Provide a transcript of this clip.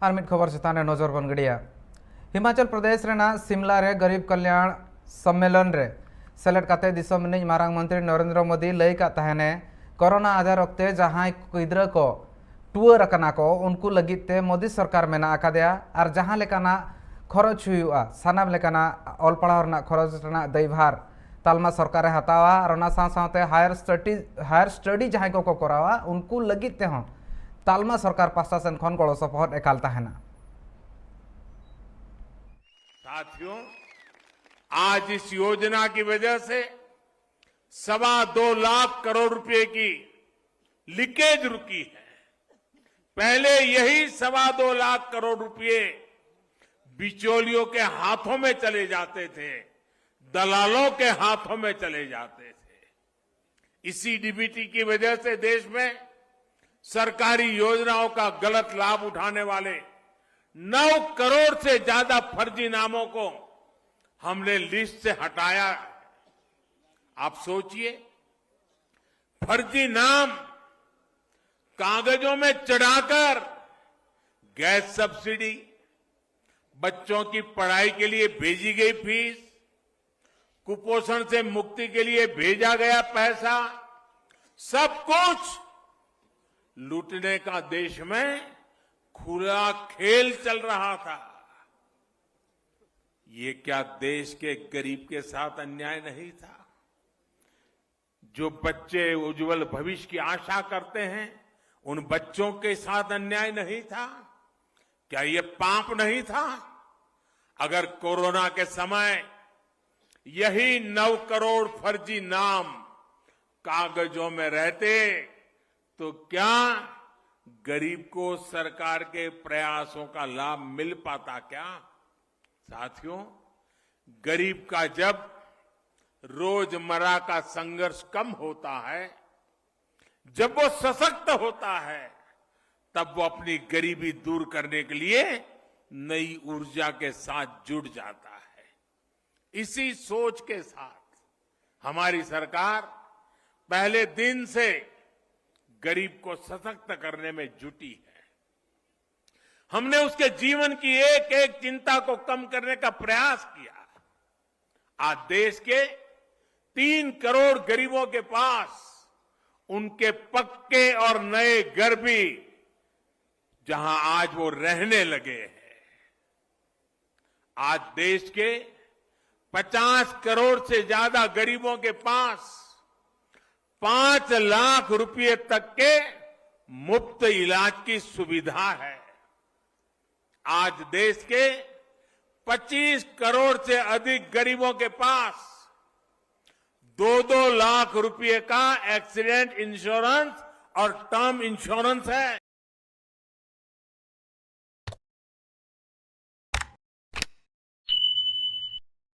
और मिड खबर चेतान नजर बन गड़िया हिमाचल प्रदेश रेना सिमला रे गरीब कल्याण सम्मेलन रे सेलेक्ट काते दिसम निज मारांग मंत्री नरेंद्र मोदी लई का तहने कोरोना आधार वक्ते जहां गिद्रा को टूअर अकना को उनको लगिते मोदी सरकार मेना आकादेया और जहां लेकाना खरच हुआ सानाम लेकाना ऑल पढ़ाव रना खरच रना दायभार तालमा सरकार हतावा और ओना साथ हायर स्टडी जहां को करावा उनको लगिते हों तालमा सरकार पास्ता सेन खन गड़ो सपोर्ट एकाल तहना। साथियों, आज इस योजना की वजह से 2.25 लाख करोड़ रुपए की लीकेज रुकी है। पहले यही 2.25 लाख करोड़ रुपए बिचौलियों के हाथों में चले जाते थे, दलालों के हाथों में चले जाते थे। इसी डीबीटी की वजह से देश में सरकारी योजनाओं का गलत लाभ उठाने वाले 9 करोड़ से ज्यादा फर्जी नामों को हमने लिस्ट से हटाया। आप सोचिए, फर्जी नाम कागजों में चढ़ाकर गैस सब्सिडी, बच्चों की पढ़ाई के लिए भेजी गई फीस, कुपोषण से मुक्ति के लिए भेजा गया पैसा, सब कुछ लूटने का देश में खुला खेल चल रहा था। ये क्या देश के गरीब के साथ अन्याय नहीं था? जो बच्चे उज्जवल भविष्य की आशा करते हैं, उन बच्चों के साथ अन्याय नहीं था? क्या ये पाप नहीं था? अगर कोरोना के समय यही 9 करोड़ फर्जी नाम कागजों में रहते तो क्या गरीब को सरकार के प्रयासों का लाभ मिल पाता क्या? साथियों, गरीब का जब रोजमर्रा का संघर्ष कम होता है, जब वो सशक्त होता है, तब वो अपनी गरीबी दूर करने के लिए नई ऊर्जा के साथ जुड़ जाता है। इसी सोच के साथ हमारी सरकार पहले दिन से गरीब को सशक्त करने में जुटी है। हमने उसके जीवन की एक एक चिंता को कम करने का प्रयास किया। आज देश के 3 करोड़ गरीबों के पास उनके पक्के और नए घर भी जहां आज वो रहने लगे हैं। आज देश के 50 करोड़ से ज्यादा गरीबों के पास 5 लाख रुपए तक के मुफ्त इलाज की सुविधा है। आज देश के 25 करोड़ से अधिक गरीबों के पास 2-2 लाख रुपए का एक्सीडेंट इंश्योरेंस और टर्म इंश्योरेंस है।